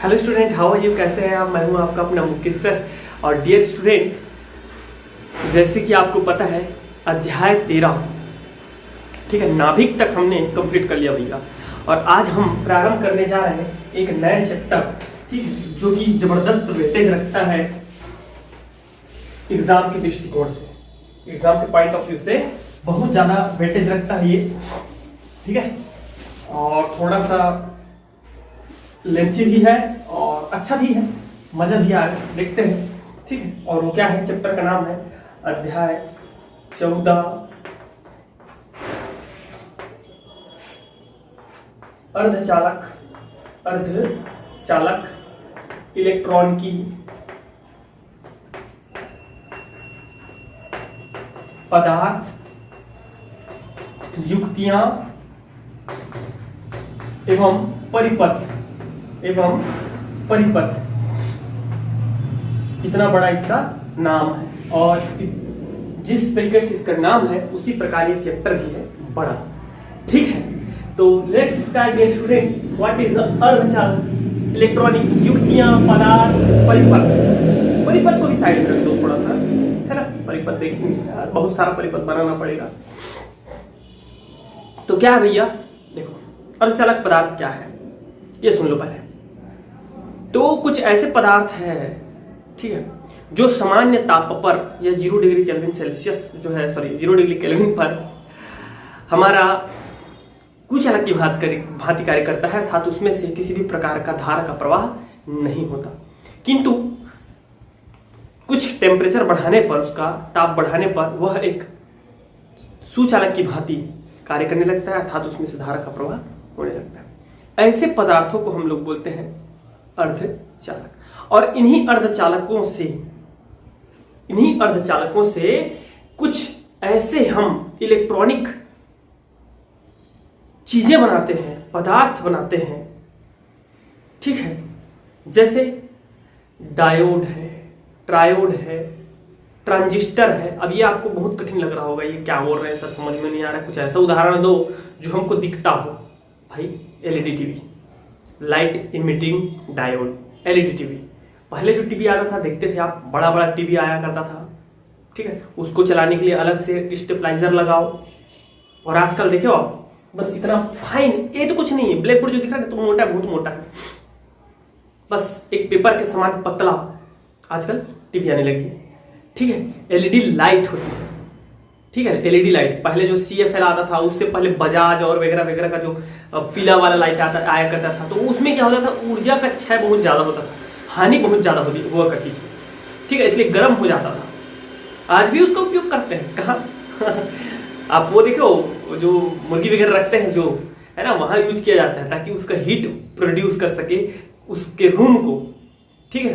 Hello student, how are you? कैसे हैं आप? मैं हूं आपका अपना मुकेश सर। और डियर स्टूडेंट, जैसे कि आपको पता है अध्याय 13, ठीक है, नाभिक तक हमने कंप्लीट कर लिया भैया। और आज हम प्रारंभ करने जा रहे हैं एक नया चैप्टर, ठीक है, जो कि जबरदस्त वेटेज रखता है एग्जाम के दृष्टिकोण से, एग्जाम के पॉइंट ऑफ व्यू से बहुत ज्यादा वेटेज रखता है ये, ठीक है। और थोड़ा सा लेंथी भी है और अच्छा भी है, मजा भी आ रहा है, देखते हैं, ठीक है। और वो क्या है, चैप्टर का नाम है अध्याय 14, अर्धचालक इलेक्ट्रॉन की पदार्थ, युक्तियां एवं परिपथ, इतना बड़ा इसका नाम है। और जिस तरीके से इसका नाम है उसी प्रकार ये चैप्टर भी है बड़ा, ठीक है। तो let's start dear student, what is अर्धचालक इलेक्ट्रॉनिक युक्तियां, पदार्थ, परिपथ को भी साइड में रख दो थोड़ा सा, है ना। परिपथ देखेंगे, बहुत सारा परिपथ बनाना पड़ेगा। तो क्या है भैया, देखो अर्धचालक पदार्थ क्या है ये सुन लो पहले। तो कुछ ऐसे पदार्थ है, ठीक है, जो सामान्य ताप पर या 0 डिग्री केल्विन सेल्सियस जो है, सॉरी 0 डिग्री केल्विन पर हमारा कुछ अलग की भांति कार्य करता है, अर्थात उसमें से किसी भी प्रकार का धारा का प्रवाह नहीं होता। किंतु कुछ टेम्परेचर बढ़ाने पर, उसका ताप बढ़ाने पर वह एक सुचालक की भांति कार्य करने लगता है, अर्थात उसमें से धारा का प्रवाह होने लगता है। ऐसे पदार्थों को हम लोग बोलते हैं अर्धचालक। और इन्हीं अर्धचालकों से कुछ ऐसे हम इलेक्ट्रॉनिक चीजें बनाते हैं, पदार्थ बनाते हैं, ठीक है, जैसे डायोड है, ट्रायोड है, ट्रांजिस्टर है। अब ये आपको बहुत कठिन लग रहा होगा, ये क्या बोल रहे हैं सर, समझ में नहीं आ रहा है, कुछ ऐसा उदाहरण दो जो हमको दिखता हो। भाई LED TV, light emitting diode, LED TV. पहले जो टीवी आता था देखते थे आप, बड़ा बड़ा टीवी आया करता था, ठीक है, उसको चलाने के लिए अलग से स्टेबलाइजर लगाओ। और आजकल देखो आप, बस इतना फाइन, ये तो कुछ नहीं है, ब्लैक बोर्ड जो दिख रहा है तो मोटा, बहुत मोटा है, बस एक पेपर के समान पतला आजकल टीवी आने लगी है, ठीक है। एलईडी लाइट होती है, ठीक है, एलईडी लाइट। पहले जो CFL आता था, उससे पहले बजाज और वगैरह वगैरह का जो पीला वाला लाइट आया करता था, तो उसमें क्या होता था, ऊर्जा का क्षय बहुत ज्यादा होता था, हानि बहुत ज्यादा हुआ करती थी, ठीक है, इसलिए गर्म हो जाता था। आज भी उसका उपयोग करते हैं, कहाँ आप वो देखो, जो मुर्गी वगैरह रखते हैं जो, है ना, वहां यूज किया जाता है ताकि उसका हीट प्रोड्यूस कर सके, उसके रूम को, ठीक है,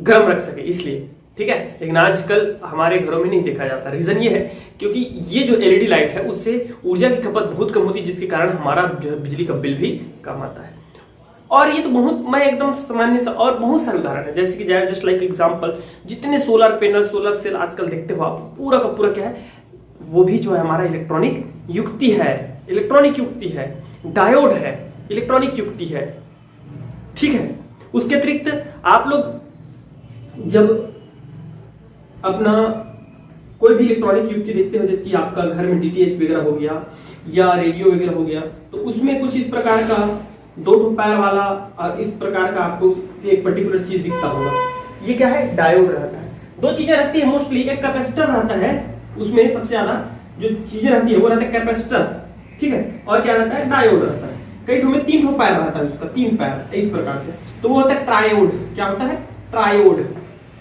गर्म रख सके, इसलिए, ठीक है। लेकिन आजकल हमारे घरों में नहीं देखा जाता। रीजन ये है क्योंकि ये जो एलईडी लाइट है उससे ऊर्जा की खपत बहुत कम होती है, जिसके कारण हमारा जो है बिजली का बिल भी कम आता है। और ये तो बहुत, मैं एकदम सामान्य सा, और बहुत सारे उदाहरण है, जैसे कि जस्ट लाइक एग्जांपल, जितने सोलर पैनल, सोलर सेल आजकल देखते हो आप, पूरा का पूरा क्या है, वो भी जो है हमारा इलेक्ट्रॉनिक युक्ति है, डायोड है, इलेक्ट्रॉनिक युक्ति है, ठीक है। उसके अतिरिक्त आप लोग जब अपना कोई भी इलेक्ट्रॉनिक युक्ति देखते हो, जैसे कि आपका घर में DTH वगैरह हो गया या रेडियो वगैरह हो गया, तो उसमें कुछ इस प्रकार का 2 पैर वाला और इस प्रकार का आपको एक पर्टिकुलर चीज दिखता होगा। ये क्या है, डायोड रहता है। 2 चीजें रहती है मोस्टली, एक कैपेसिटर रहता है, उसमें सबसे ज्यादा जो चीजें रहती है वो रहता है कैपेसिटर, ठीक है, और क्या रहता है, डायोड रहता है। कई ठो में 3 पैर रहता है, उसका 3 पैर इस प्रकार से, तो वो होता है ट्रायोड। क्या होता है, ट्रायोड।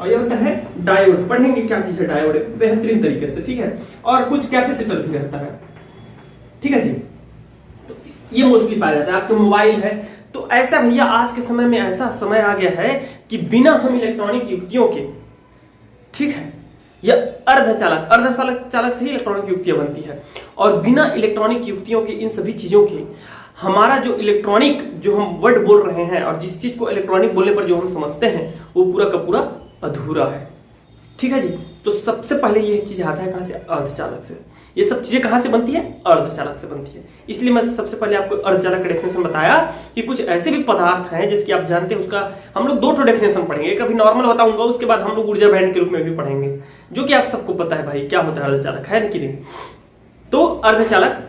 और ये होता है डायोड। पढ़ेंगे क्या चीज है डायोड बेहतरीन तरीके से, ठीक है। और कुछ कैपेसिटर भी रहता है, ठीक है जी। तो ये मोस्टली पाया जाता है। आपके मोबाइल है, तो ऐसा भैया आज के समय में ऐसा समय आ गया है कि बिना हम इलेक्ट्रॉनिक युक्तियों के, ठीक है, या अर्धचालक से ही इलेक्ट्रॉनिक युक्तियां बनती है। और बिना इलेक्ट्रॉनिक युक्तियों के, इन सभी चीजों के, हमारा जो इलेक्ट्रॉनिक, जो हम वर्ड बोल रहे हैं और जिस चीज को इलेक्ट्रॉनिक बोलने पर जो हम समझते हैं, वो पूरा का पूरा अधूरा है, ठीक है जी। तो सबसे पहले ये चीज आता है कहां से, अर्धचालक से। ये सब चीजें कहां से बनती है? अर्धचालक से बनती है। इसलिए मैं सबसे पहले आपको अर्धचालक का डेफिनेशन बताया कि कुछ ऐसे भी पदार्थ हैं जिसकी आप जानते हैं, उसका हम लोग 2 डेफिनेशन पढ़ेंगे। एक अभी नॉर्मल बताऊंगा, उसके बाद हम लोग ऊर्जा बैंड के रूप में भी पढ़ेंगे, जो कि आप सबको पता है भाई क्या होता है अर्धचालक, है कि नहीं। तो अर्धचालक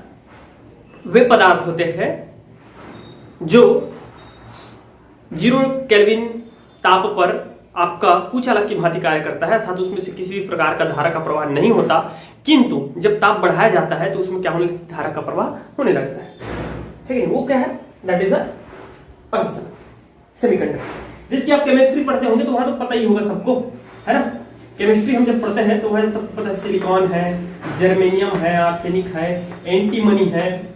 वे पदार्थ होते हैं जो 0 केल्विन ताप पर आपका कुचालक की भांति कार्य करता है, अर्थात उसमें से किसी भी प्रकार का धारा का प्रवाह नहीं होता, किंतु जब ताप बढ़ाया जाता है तो उसमें क्या होने लगता है? धारा का प्रवाह होने लगता है, ठीक है। वो क्या है? दैट इज अर्धचालक, सेमीकंडक्टर, जिसकी आप केमिस्ट्री पढ़ते होंगे तो वहां तो पता ही होगा सबको, है ना। केमिस्ट्री हम जब पढ़ते हैं तो वहां सबको पता है, सिलिकॉन है, जर्मेनियम है, आर्सेनिक है, एंटीमनी है,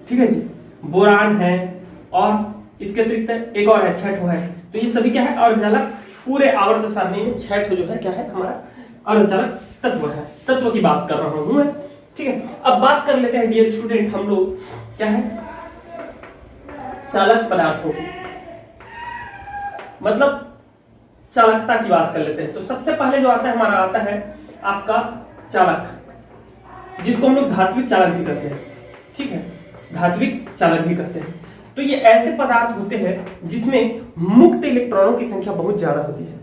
ठीक है जी, बोरान है, और इसके अतिरिक्त एक और है, छठो है। तो ये सभी क्या है? अर्धचालक। पूरे आवर्त सारणी में छठो जो है क्या है? हमारा अर्धचालक तत्व है। तत्व की बात कर रहा हूं मैं, ठीक है। अब बात कर लेते हैं डियर स्टूडेंट, हम लोग क्या है? चालक पदार्थों की, मतलब चालकता की बात कर लेते हैं। तो सबसे पहले जो आता है हमारा, आता है आपका चालक, जिसको हम लोग धात्विक चालक भी कहते हैं, ठीक है, धात्विक चालक भी कहते हैं। तो ये ऐसे पदार्थ होते हैं जिसमें मुक्त इलेक्ट्रॉनों की संख्या बहुत ज्यादा होती है,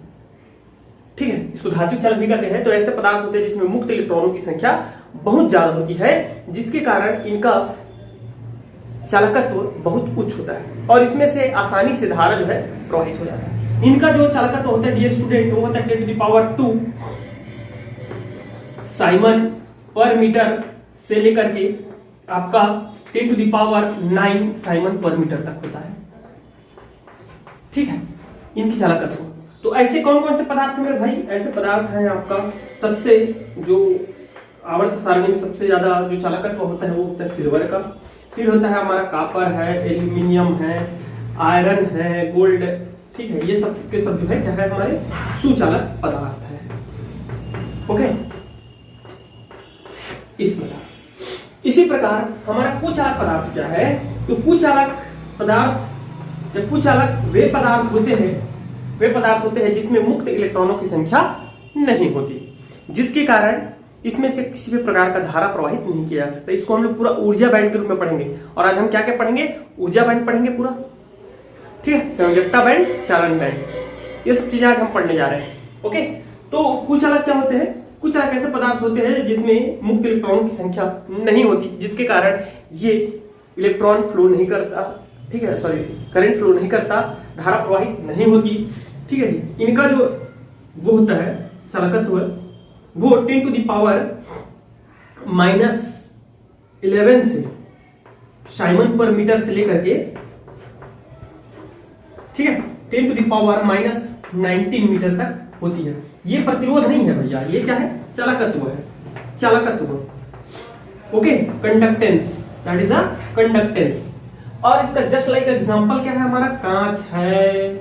ठीक है, इसको धात्विक चालक भी कहते हैं। तो ऐसे पदार्थ होते हैं जिसमें मुक्त इलेक्ट्रॉनों की संख्या बहुत ज्यादा होती है, जिसके कारण इनका चालकत्व बहुत उच्च होता है और इसमें से आसानी से धारा जो है प्रवाहित हो जाता है। इनका जो चालकत्व होता है डियर स्टूडेंट, वो होता है 10⁻², साइमन पर मीटर से लेकर के आपका 10⁹ साइमन पर मीटर तक होता है, ठीक है, इनकी चालकत्व। तो ऐसे कौन कौन से पदार्थ हैं मेरे भाई? ऐसे पदार्थ हैं आपका, सबसे जो आवर्त सारणी में सबसे ज्यादा जो चालकत्व होता है वो होता है सिल्वर का, फिर होता है हमारा कॉपर है, एल्यूमिनियम है, आयरन है, गोल्ड, ठीक है, ये सब के सब जो है क्या है? हमारे सुचालक पदार्थ है, ओके। इस प्रकार, इसी प्रकार हमारा कुचालक पदार्थ क्या है? तो कुचालक पदार्थ या कुचालक वे पदार्थ होते हैं जिसमें मुक्त इलेक्ट्रॉनों की संख्या नहीं होती, जिसके कारण इसमें से किसी भी प्रकार का धारा प्रवाहित नहीं किया जा सकता। इसको हम लोग पूरा ऊर्जा बैंड के रूप में पढ़ेंगे, और आज हम क्या क्या पढ़ेंगे? ऊर्जा बैंड पढ़ेंगे पूरा, ठीक है, संयोजकता बैंड, चालन बैंड, ये सब चीजें आज हम पढ़ने जा रहे हैं, ओके। तो कुचालक क्या होते हैं? कुचालक ऐसे पदार्थ होते हैं जिसमें मुक्त इलेक्ट्रॉनों की संख्या नहीं होती, जिसके कारण ये इलेक्ट्रॉन फ्लो नहीं करता, ठीक है, सॉरी, करंट फ्लो नहीं करता, धारा प्रवाहित नहीं होती, ठीक है जी। इनका जो वो होता है चालकत्व, वो 10⁻11 से साइमन पर मीटर से लेकर के, ठीक है, 10⁻19 मीटर तक होती है। ये प्रतिरोध नहीं है भैया, ये क्या है? चालकत्व है, चालकत्व, okay. Conductance, that is a conductance. और इसका जस्ट लाइक एग्जांपल क्या है? हमारा कांच है,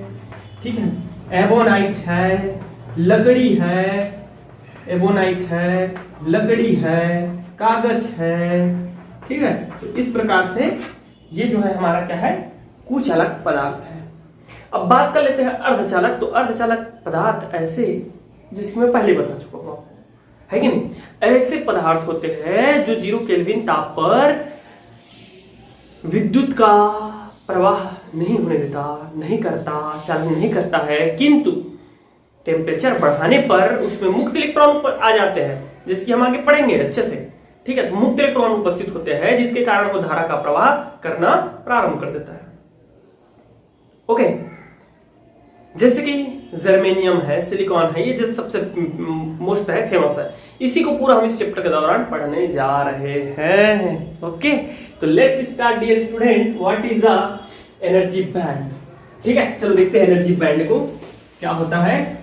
ठीक है, एबोनाइट है, लकड़ी है, एबोनाइट है, लकड़ी है, कागज है, ठीक है। तो इस प्रकार से ये जो है हमारा क्या है? कुचालक पदार्थ है। अब बात कर लेते हैं अर्धचालक। तो अर्धचालक पदार्थ ऐसे, जिसकी मैं पहले बता चुका हूं, है कि नहीं, ऐसे पदार्थ होते हैं जो 0 केल्विन ताप पर विद्युत का प्रवाह नहीं होने देता, नहीं करता, चालन नहीं करता है, किंतु टेम्परेचर बढ़ाने पर उसमें मुक्त इलेक्ट्रॉन पर आ जाते हैं, जिसकी हम आगे पढ़ेंगे अच्छे से, ठीक है। तो मुक्त इलेक्ट्रॉन उपस्थित होते हैं जिसके कारण वो धारा का प्रवाह करना प्रारंभ कर देता है, ओके। जैसे कि जर्मेनियम है, सिलिकॉन है, ये जो सबसे मोस्ट है, फेमस है, इसी को पूरा हम इस चैप्टर के दौरान पढ़ने जा रहे हैं, ओके। तो let's start dear student, what is a energy band, ठीक है। चलो देखते हैं एनर्जी बैंड को क्या होता है।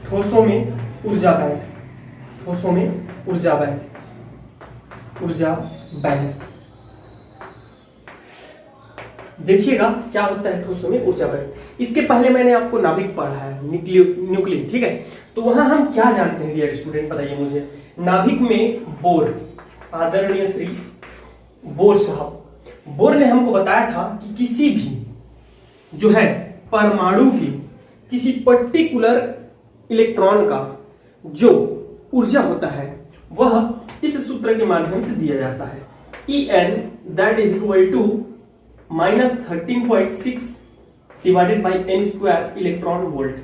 ठोसों में ऊर्जा बैंड, ठोसों में ऊर्जा बैंड, ऊर्जा बैंड, देखिएगा क्या होता है ठोसों में ऊर्जा बैंड। इसके पहले मैंने आपको नाभिक पढ़ा है, न्यूक्लियस, ठीक है। तो वहां हम क्या जानते हैं डियर स्टूडेंट, बताइए मुझे। नाभिक में बोर, आदरणीय श्री बोर साहब, बोर ने हमको बताया था कि किसी भी जो है परमाणु की किसी पर्टिकुलर इलेक्ट्रॉन का जो ऊर्जा होता है वह इस सूत्र के माध्यम से दिया जाता है, En that is equal to -13.6 divided by n square electron volt.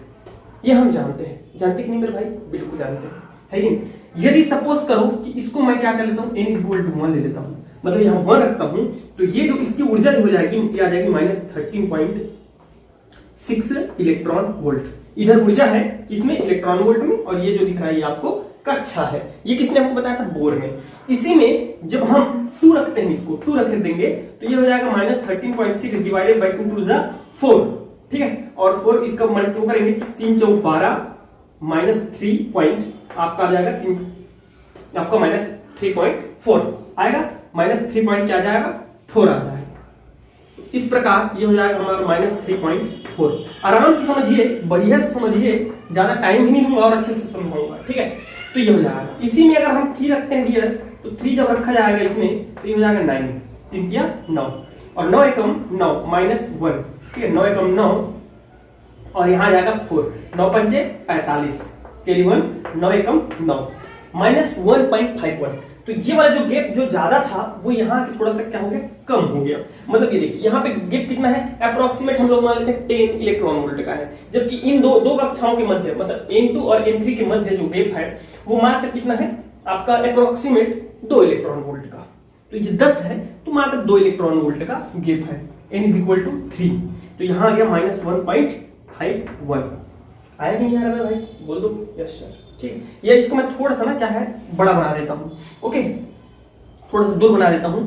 ये हम जानते हैं, जानते कि नहीं मेरे भाई? बिल्कुल जानते हैं, है कि नहीं? यदि सपोज करो कि इसको मैं क्या कर लेता हूँ, n इज इक्वल टू 1 ले लेता हूँ, मतलब यहाँ 1 रखता हूँ, तो ये जो इसकी ऊर्जा जो हो जाएगी ये आ जाएगी -13.6 इलेक्ट्रॉन वोल्ट। इधर ऊर्जा है इसमें इलेक्ट्रॉन वोल्ट में, और ये जो दिख रहा है ये आपको कक्षा है। ये किसने हमको बताया था? बोर ने। इसी में जब हम 2 रखते हैं, इसको 2 रख देंगे तो ये हो जाएगा -13.6 डिवाइडेड बाई 2 टू द 4, ठीक है, और 4 इसका मल्टीप्लाई करेंगे 3 चौक 12 -3 पॉइंट आपका आ जाएगा 3, आपका -3.4 आएगा, -3 पॉइंट क्या आ जाएगा 4 आ जाएगा। इस प्रकार ये हो जाएगा हमारा -3.4। आराम से समझिए, बढ़िया से समझिए, ज्यादा टाइम भी नहीं लूंगा और अच्छे से समझाऊंगा, ठीक है। तो ये हो जाएगा। इसी में अगर हम 3 रखते हैं डियर, तो 3 जब रखा जाएगा इसमें तो ये हो जाएगा 9, 3 या 9, और 9 एकम 9 -1, ठीक है, 9 एकम 9, और यहाँ जाएगा 4, 9 पंचे 45, कैरी 1, 9 एकम 9, -1.51। तो ये वाला जो गैप जो ज्यादा था वो यहाँ के थोड़ा सा क्या हो गया, कम हो गया। मतलब ये देखिए यहाँ पे गैप कितना है, अप्रोक्सीमेट हम लोग मान लेते हैं 10 इलेक्ट्रॉन वोल्ट का है, जबकि इन दो कक्षाओं के मध्य, मतलब N2 और N3 के मध्य जो गैप है वो मात्र कितना है आपका, अप्रोक्सीमेट 2 इलेक्ट्रॉन वोल्ट का। तो ये 10 है तो मात्र 2 इलेक्ट्रॉन वोल्ट का गैप है। n इज इक्वल टू 3, तो यहाँ आ गया -1.51। आया नहीं आ रहा भाई? बोल दो यस सर, ठीक। या इसको मैं थोड़ा सा ना क्या है बड़ा बना देता हूँ, ओके, थोड़ा सा दूर बना देता हूँ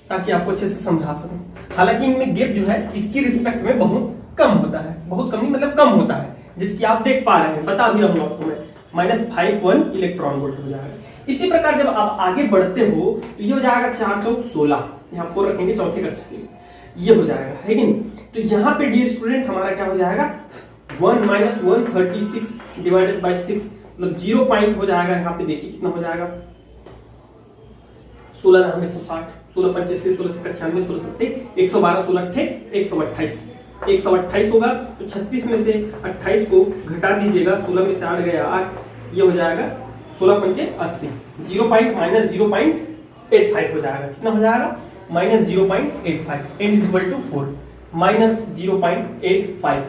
ताकि आपको अच्छे से समझा सकूं। हालांकि इनमें गैप जो है इसकी रिस्पेक्ट में बहुत कम होता है, बहुत कम नहीं मतलब कम होता है, जिसकी आप देख पा रहे हैं, बता भी रहा हूँ आपको मैं, -51 इलेक्ट्रॉन वोल्ट हो जाएगा। इसी प्रकार जब आप आगे बढ़ते हो तो ये हो जाएगा 4 चौक 16, यहाँ 4 रखेंगे चौथे कक्षा के लिए, ये हो जाएगा, है कि नहीं? तो यहाँ पे डियर स्टूडेंट हमारा क्या हो जाएगा, 1 - 136 डिवाइडेड बाई 6, मतलब 0 पॉइंट हो जाएगा। यहाँ पे देखिए कितना हो जाएगा, 16 हम 160, 16 पंचे 16 96, 16 सत्ते 112, 16 अट्ठे 128, 128 होगा। तो 36 में से 28 को घटा दीजिएगा, 16 में से 8 गया 8, ये हो जाएगा 16 पंचे 80, 0 पॉइंट -0.85 हो जाएगा। कितना हो जाएगा, -0.85, n इज इक्वल टू 4, -0.85।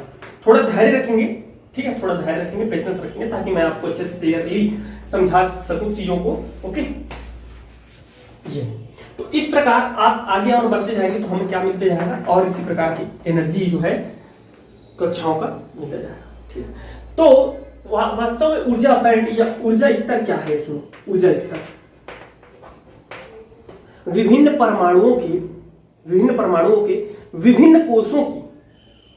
थोड़ा धैर्य रखेंगे, ठीक है, थोड़ा धैर्य रखेंगे, पेशेंस रखेंगे, ताकि मैं आपको अच्छे से क्लियरली समझा सकूं चीजों को, ओके। ये तो इस प्रकार आप आगे और बढ़ते जाएंगे तो हमें क्या मिलते जाएगा, और इसी प्रकार की एनर्जी जो है कक्षाओं का मिलता जाएगा, ठीक है। तो वास्तव में ऊर्जा बैंड या ऊर्जा स्तर क्या है? सुनो, ऊर्जा स्तर विभिन्न परमाणुओं के विभिन्न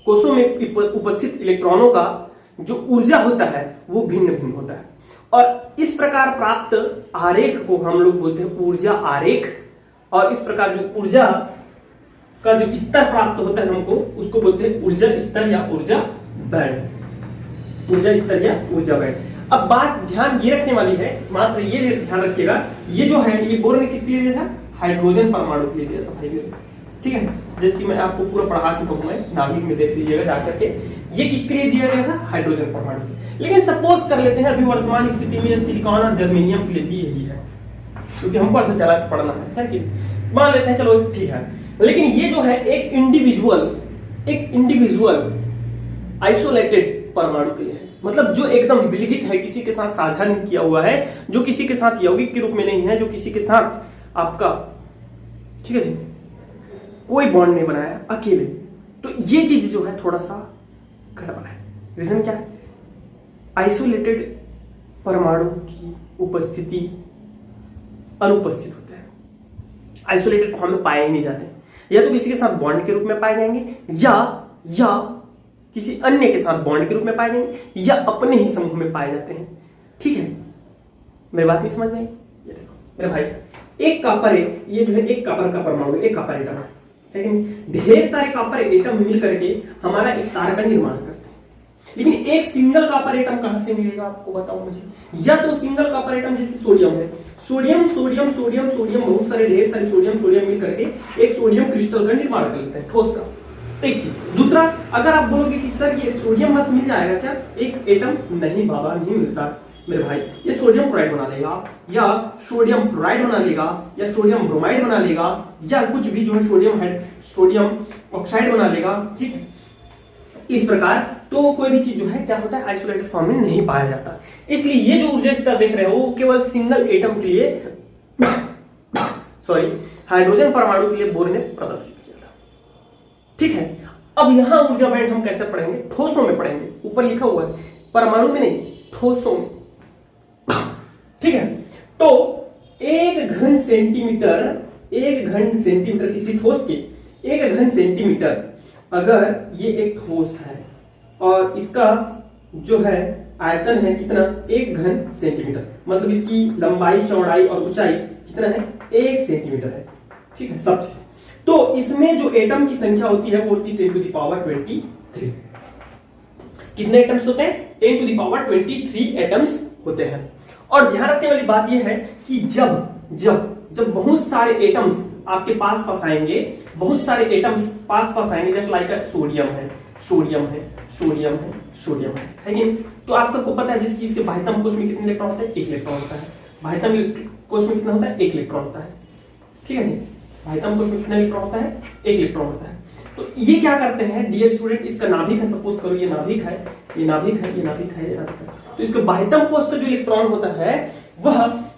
कोषों में उपस्थित इलेक्ट्रॉनों का जो ऊर्जा होता है वो भिन्न भिन्न होता है, और इस प्रकार प्राप्त आरेख को हम लोग बोलते हैं ऊर्जा आरेख। और इस प्रकार जो ऊर्जा का जो स्तर प्राप्त होता है हमको, उसको बोलते हैं ऊर्जा स्तर या ऊर्जा बैंड, ऊर्जा स्तर या ऊर्जा बैंड। अब बात ध्यान ये रखने वाली है, मात्र ये ध्यान रखिएगा, ये जो है ये बोर ने किसके लिए दिया था, हाइड्रोजन परमाणु के लिए दिया था भाई, ठीक है, जैसे कि मैं आपको पूरा पढ़ा चुका हूं, मैं नाभिक में देख लीजिएगा जाकर के, ये किसके लिए दिया गया था, हाइड्रोजन परमाणु। लेकिन सपोज कर लेते हैं अभी वर्तमान स्थिति में सिलिकॉन और जर्मेनियम के लिए भी यही है, क्योंकि हमको अर्धचालक पढ़ना है कि मान लेते हैं, चलो ठीक है। लेकिन ये जो है एक इंडिविजुअल आइसोलेटेड परमाणु के लिए है, मतलब जो एकदम विलगित है, किसी के साथ साझा नहीं किया हुआ है, जो किसी के साथ यौगिक के रूप में नहीं है, जो किसी के साथ आपका, ठीक है जी, कोई बॉन्ड नहीं बनाया, अकेले। तो ये चीज जो है थोड़ा सा गड़बड़ है। रीजन क्या है, आइसोलेटेड परमाणु की उपस्थिति अनुपस्थित होता है, आइसोलेटेड फॉर्म में पाए ही नहीं जाते, या तो किसी के साथ बॉन्ड के रूप में पाए जाएंगे, या किसी अन्य के साथ बॉन्ड के रूप में पाए जाएंगे, या अपने ही समूह में पाए जाते हैं, ठीक है। मेरी बात नहीं समझ में आई? ये देखो मेरे भाई, एक कॉपर है, ये जो है एक कॉपर का परमाणु, एक कॉपर एटम है, ढेर सारे कॉपर एटम मिल करके हमारा एक तार का निर्माण करते हैं। लेकिन एक सिंगल कॉपर एटम कहां से मिलेगा आपको बताओ मुझे। या तो सिंगल कॉपर एटम जैसे सोडियम है, सोडियम सोडियम सोडियम सोडियम बहुत सारे ढेर सारे सोडियम सोडियम मिल करके एक सोडियम क्रिस्टल का निर्माण कर लेते हैं, ठोस का। एक चीज। दूसरा, अगर आप बोलोगे कि सर ये सोडियम बस मिल जाएगा क्या एक एटम, नहीं बाबा नहीं मिलता मेरे भाई। ये सोडियम क्लोराइड बना लेगा, या सोडियम क्लोराइड बना लेगा, या सोडियम ब्रोमाइड बना लेगा, या कुछ भी जो है सोडियम ऑक्साइड बना लेगा, ठीक है। इस प्रकार तो कोई भी चीज जो है क्या होता है आइसोलेटेड फॉर्म में नहीं पाया जाता। इसलिए ये जो ऊर्जा स्तर देख रहे हो वो केवल सिंगल एटम के लिए सॉरी हाइड्रोजन परमाणु के लिए बोर ने प्रदर्शित किया था, ठीक है। अब यहां ऊर्जा बैंड हम कैसे पढ़ेंगे, ठोसों में पढ़ेंगे। ऊपर लिखा हुआ है परमाणु में नहीं, ठोसों में, ठीक है। तो एक घन सेंटीमीटर किसी ठोस के एक घन सेंटीमीटर, अगर ये एक ठोस है और इसका जो है आयतन है कितना, 1 घन सेंटीमीटर, मतलब इसकी लंबाई चौड़ाई और ऊंचाई कितना है 1 सेंटीमीटर है, ठीक है सब चीज। तो इसमें जो एटम की संख्या होती है वो होती है 10 टू द पावर 23। कितने एटम्स होते हैं, 10 टू द पावर 23 एटम्स होते हैं। और ध्यान रखने वाली बात यह है कि जब बहुत सारे एटम्स आपके पास आएंगे, बहुत सारे एटम्स पास आएंगे, जैसे लाइक सोडियम है, है कि नहीं? तो आप सबको पता है जिसकी इसके बाह्यतम कोश में कितने इलेक्ट्रॉन होते हैं, 1 इलेक्ट्रॉन होता है। बाह्यतम कोश में कितना होता है, 1 इलेक्ट्रॉन होता है, ठीक है जी। बाह्यतम कोश में कितना इलेक्ट्रॉन होता है, 1 इलेक्ट्रॉन होता है। तो ये क्या करते हैं डियर स्टूडेंट, इसका नाभिक है, सपोज करो ये नाभिक है, ये नाभिक है, ये नाभिक है, ये नाभिक है। तो इसके बाह्यतम कोश का जो इलेक्ट्रॉन होता है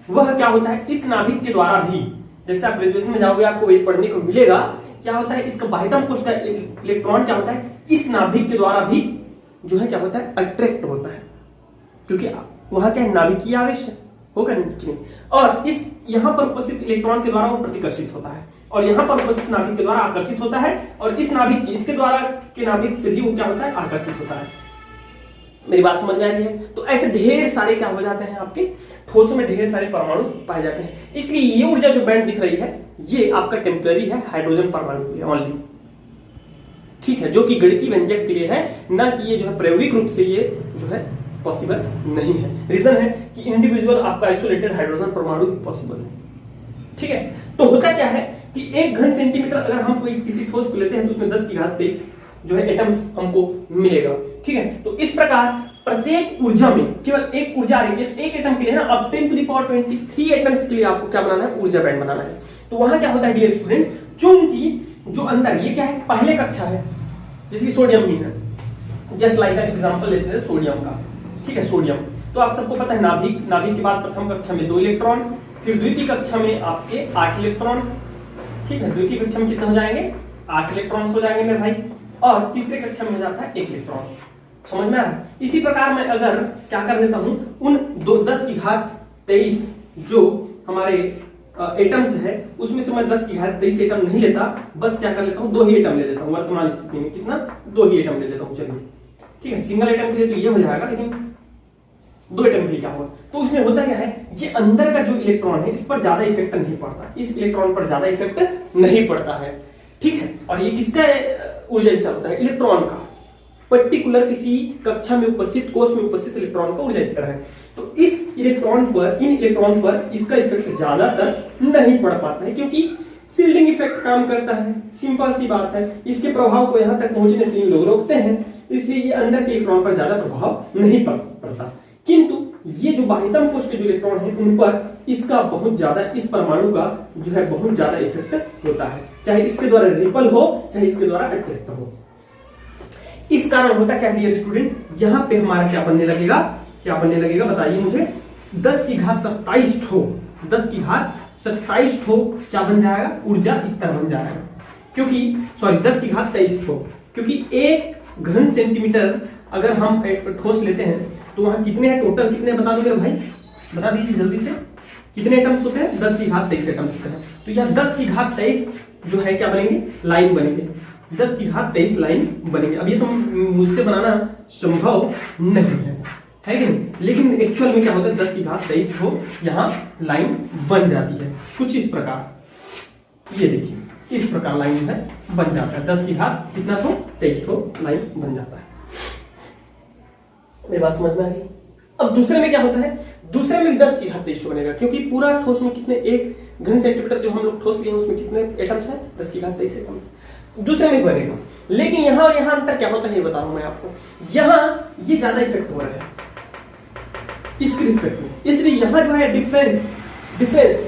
वह क्या होता है, इस नाभिक के द्वारा भी, जैसे आप ग्रेजुएशन में जाओगे आपको वही पढ़ने को मिलेगा, क्या होता है इसका बाह्यतम कोश का इलेक्ट्रॉन क्या होता है इस नाभिक के द्वारा भी जो है क्या होता है अट्रैक्ट होता है, क्योंकि वहां क्या है नाभिकीय आवेश होगा नहीं। और इस यहां पर उपस्थित इलेक्ट्रॉन के द्वारा वो प्रतिकर्षित होता है, और यहां पर उपस्थित नाभिक के द्वारा आकर्षित होता है, और इस नाभिक इसके द्वारा के नाभिक से भी वो क्या होता है आकर्षित होता है। मेरी बात समझ में आ रही है? तो ऐसे ढेर सारे क्या हो जाते हैं आपके ठोसों में ढेर सारे परमाणु पाए जाते हैं। इसलिए ये ऊर्जा जो बैंड दिख रही है ये आपका टेम्पररी है हाइड्रोजन परमाणु के लिए ओनली, ठीक है, जो कि गणितीय व्यंजक के लिए है, ना कि ये जो है प्रायोगिक रूप से ये जो है पॉसिबल नहीं है। रीजन है कि इंडिविजुअल आपका आइसोलेटेड हाइड्रोजन परमाणु पॉसिबल है, ठीक है। तो होता क्या है कि 1 घन सेंटीमीटर अगर हम कोई किसी ठोस को लेते हैं तो उसमें 10 की घात 23 जो है एटम्स हमको मिलेगा, ठीक है। तो इस प्रकार प्रत्येक ऊर्जा में केवल एक ऊर्जा आ रही है, एक एटम के लिए ना अब 10 टू द पावर 23 एटम्स के लिए आपको क्या बनाना है ऊर्जा बैंड बनाना है। तो वहां क्या होता है डियर स्टूडेंट, चूंकि जो अंदर ये क्या है पहले कक्षा है जिसकी सोडियम ही है, जस्ट लाइक एग्जांपल लेते हैं सोडियम का, ठीक है। सोडियम तो आप सबको पता है नाभिक के बाद प्रथम कक्षा में 2 इलेक्ट्रॉन, फिर द्वितीय कक्षा में आपके 8 इलेक्ट्रॉन, ठीक है। द्वितीय कक्षा में कितने हो जाएंगे 8 इलेक्ट्रॉन्स हो जाएंगे मेरे भाई, और तीसरे कक्षा में हो जाता है 1 इलेक्ट्रॉन। समझ में आ रहा है? इसी प्रकार मैं अगर क्या कर देता हूं उन 10 की घात 23 जो हमारे एटम्स है उसमें से मैं 10 की घात 23 एटम नहीं लेता, बस क्या कर लेता हूं 2 ही एटम ले लेता हूं वर्तमान स्थिति में। कितना 2 ही एटम ले लेता हूं, चलिए ठीक है। सिंगल एटम के लिए तो ये हो जाएगा, लेकिन 2 एटम के लिए क्या होगा, तो उसमें होता क्या है ये अंदर का जो इलेक्ट्रॉन है इस पर ज्यादा इफेक्ट नहीं पड़ता, इस इलेक्ट्रॉन पर ज्यादा इफेक्ट नहीं पड़ता है, ठीक है। और ये किसका ऊर्जा स्तर होता है इलेक्ट्रॉन का, पर्टिकुलर किसी कक्षा में उपस्थित कोष में उपस्थित इलेक्ट्रॉन का ऊर्जा स्तर है। तो इस इलेक्ट्रॉन पर इन इलेक्ट्रॉन पर इसका इफेक्ट ज्यादातर नहीं पड़ पाता है, क्योंकि सील्डिंग इफेक्ट काम करता है, सिंपल सी बात है। इसके प्रभाव को यहां तक पहुंचने से लोग रोकते हैं, इसलिए ये अंदर के इलेक्ट्रॉन पर ज्यादा प्रभाव नहीं पड़ता। किंतु ये जो बाह्यतम कोश के जो इलेक्ट्रॉन है उन पर इसका बहुत ज्यादा, इस परमाणु का जो है बहुत ज्यादा इफेक्ट होता है, चाहे इसके द्वारा रिपल हो चाहे इसके द्वारा अट्रैक्ट हो। इस कारण होता क्या डियर स्टूडेंट, यहां पे हमारा क्या बनने लगेगा बताइए मुझे, 10 की घात 27 ठो, 10 की घात 27 ठो क्या बन जाएगा ऊर्जा स्तर बन जाएगा, क्योंकि सॉरी 10 की घात 23 ठो, क्योंकि 1 घन सेंटीमीटर अगर हम ठोस लेते हैं तो वहां कितने हैं टोटल, कितने बता दो मेरे भाई, बता दीजिए जल्दी से, कितने एटम्स होते हैं 10 की घात 23 एटम्स होते हैं। तो यह 10 की घात 23 जो है क्या बनेंगे लाइन बनेंगे, 10 की घात 23 लाइन बनेंगे। अब ये तो मुझसे बनाना संभव नहीं है कि नहीं, लेकिन एक्चुअल में क्या होता है 10 की घात 23 को यहाँ लाइन बन जाती है कुछ इस प्रकार, ये देखिए इस प्रकार लाइन है बन जाता है, 10 की घात कितना ठो 23 ठो लाइन बन जाता है। मेरी बात समझ में आ गई। अब दूसरे में क्या होता है, दूसरे में भी 10 की घात 23 बनेगा, क्योंकि पूरा ठोस में कितने, एक घन सेंटीमीटर जो हम लोग ठोस लिए हैं उसमें कितने एटम्स हैं, 10 की घात 23 एटम, दूसरे में ही बनेगा। लेकिन यहाँ और यहाँ अंतर क्या होता है ये बता रहा हूं मैं आपको। यहाँ ये ज्यादा इफेक्ट हो रहा है इसके रिस्पेक्ट में, इसलिए यहाँ जो है डिफरेंस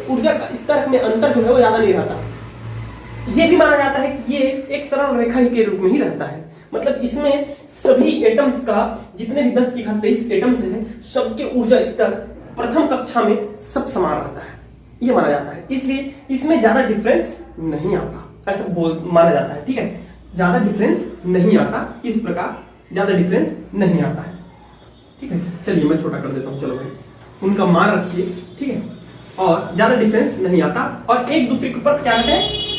ऊर्जा का स्तर में अंतर जो है वो ज्यादा नहीं रहता। ये भी माना जाता है कि ये एक सरल रेखा ही के रूप में ही रहता है, मतलब इसमें सभी एटम्स का जितने भी 10 की घात 23 एटम्स हैं सबके ऊर्जा स्तर प्रथम कक्षा में सब समान रहता है, ये माना जाता है। इसलिए इसमें ज्यादा डिफरेंस नहीं आता, ऐसा माना जाता है। ठीक है, ज्यादा डिफरेंस नहीं आता, इस प्रकार ज्यादा डिफरेंस नहीं आता है। ठीक है, चलिए मैं छोटा कर देता हूं, चलो भाई उनका मान रखिए। ठीक है, और ज्यादा डिफरेंस नहीं आता, और एक दूसरे के ऊपर क्या रहता है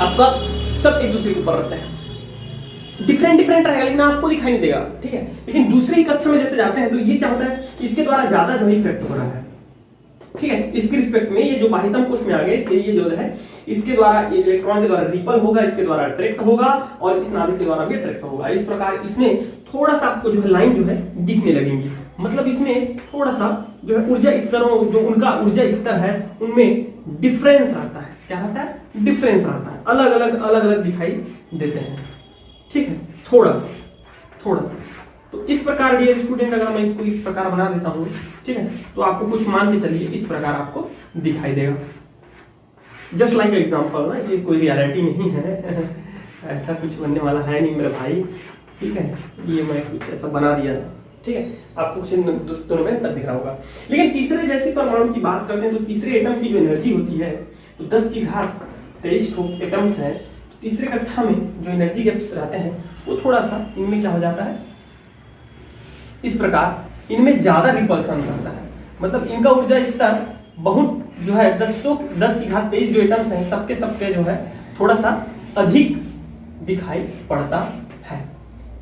आपका, सब एक दूसरे के ऊपर रहता है, डिफरेंट रहेगा लेकिन आपको दिखाई नहीं देगा। ठीक है, लेकिन दूसरी ही कक्षा में जैसे जाते हैं तो ये क्या होता है, इसके द्वारा ज्यादा जो है इफेक्ट हो रहा है। ठीक है, इसके रिस्पेक्ट में ये जो बाह्यतम कोश में आ गए, इसलिए ये जो है इसके द्वारा इलेक्ट्रॉन के द्वारा रिपल होगा, इसके द्वारा अट्रैक्ट होगा, और इस नाभिक के द्वारा भी अट्रैक्ट होगा। इस प्रकार इसमें थोड़ा सा आपको जो है लाइन जो है दिखने लगेंगी, मतलब इसमें थोड़ा सा जो है ऊर्जा स्तरों, जो उनका ऊर्जा स्तर है उनमें डिफरेंस रहता है। क्या रहता है, डिफरेंस रहता है, अलग अलग दिखाई देते हैं। ठीक है, थोड़ा सा तो इस प्रकार डियर स्टूडेंट, अगर मैं इसको इस प्रकार बना देता हूं, ठीक है, तो आपको कुछ मान के चलिए इस प्रकार आपको दिखाई देगा। जस्ट लाइक एग्जांपल ना, ये कोई रियलिटी नहीं है ऐसा कुछ बनने वाला है नहीं मेरे भाई। ठीक है, ये मैं कुछ ऐसा बना दिया। ठीक है, आपको कुछ दोनों में अंतर दिख रहा होगा। लेकिन तीसरे जैसे परमाणु की बात करते हैं तो तीसरे एटम की जो एनर्जी होती है तो 10 की घात 23 एटम्स है, तो तीसरे कक्षा में जो एनर्जी गैप्स रहते हैं वो थोड़ा सा इनमें क्या हो जाता है, इस प्रकार इनमें ज्यादा रिपल्सन रहता है, मतलब इनका ऊर्जा स्तर बहुत जो है 10 की घात 23 जो एटम्स हैं सबके जो है थोड़ा सा अधिक दिखाई पड़ता है।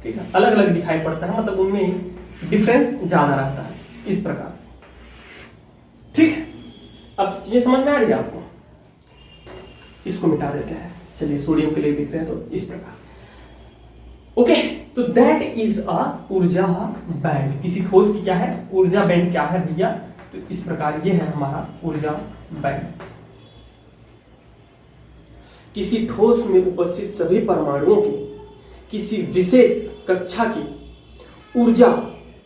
ठीक है, अलग अलग दिखाई पड़ता है, मतलब उनमें डिफरेंस ज्यादा रहता है, इस प्रकार से। ठीक है, अब चीजें समझ में आ रही है आपको। इसको मिटा देते हैं, चलिए सोडियम के लिए लिखते हैं तो इस प्रकार। ओके, तो दैट इज अ ऊर्जा बैंड। किसी ठोस की क्या है, ऊर्जा बैंड क्या है भैया, तो इस प्रकार ये है हमारा ऊर्जा बैंड। किसी ठोस में उपस्थित सभी परमाणुओं की किसी विशेष कक्षा की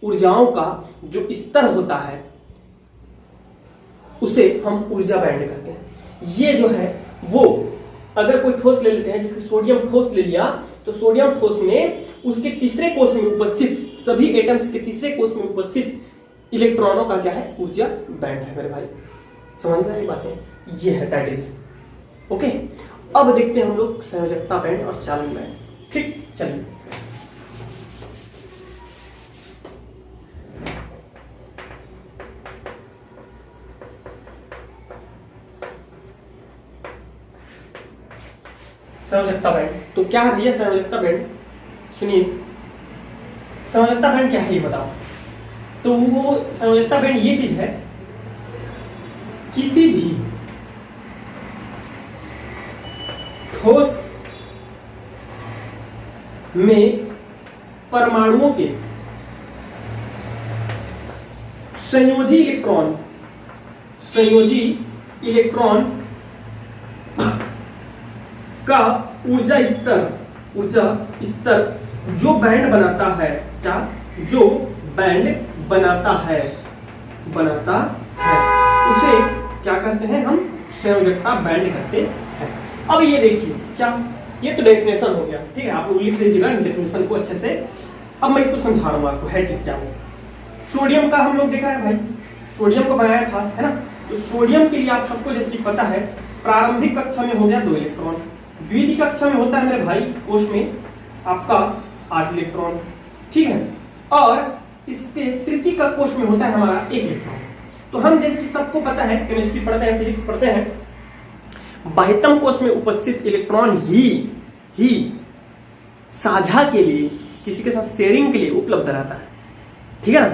ऊर्जाओं का जो स्तर होता है उसे हम ऊर्जा बैंड कहते हैं। ये जो है वो, अगर कोई ठोस ले लेते हैं, जिसके सोडियम ठोस ले लिया, तो सोडियम ठोस में उसके तीसरे कोष में उपस्थित सभी एटम्स के तीसरे कोष में उपस्थित इलेक्ट्रॉनों का क्या है, ऊर्जा बैंड है मेरे भाई। समझ में आई बातें, ये है दैट इज ओके। अब देखते हैं हम लोग संयोजकता बैंड और चालन बैंड। ठीक, चलिए संयोजकता बैंड। तो क्या है भैया संयोजकता बैंड, सुनिए संयोजकता बैंड क्या है ये बताओ। तो वो संयोजकता बैंड ये चीज है, किसी भी ठोस में परमाणुओं के संयोजी इलेक्ट्रॉन का ऊर्जा स्तर जो बैंड बनाता है, क्या जो बैंड बनाता है उसे क्या कहते हैं, हम संयोजकता बैंड कहते हैं। अब ये देखिए, क्या ये तो डेफिनेशन हो गया, ठीक है, आप लोग लिख लीजिएगा डेफिनेशन को अच्छे से। अब मैं इसको समझा रहा हूं आपको, है चीज क्या है। सोडियम का हम लोग देखा है भाई, सोडियम को बनाया था, है ना। तो सोडियम के लिए आप सबको जैसे कि पता है, प्रारंभिक कक्षा में हो गया 2 इलेक्ट्रॉन, द्वितीय कक्षा में होता है मेरे भाई कोष में आपका 8 इलेक्ट्रॉन, ठीक है, और इसके तृतीय का कोष में होता है हमारा 1 इलेक्ट्रॉन। तो हम जैसे कि सबको पता है, केमिस्ट्री पढ़ते हैं, फिजिक्स पढ़ते हैं, बाह्यतम कोष में उपस्थित इलेक्ट्रॉन ही साझा के लिए, किसी के साथ शेयरिंग के लिए उपलब्ध रहता है, ठीक है ना।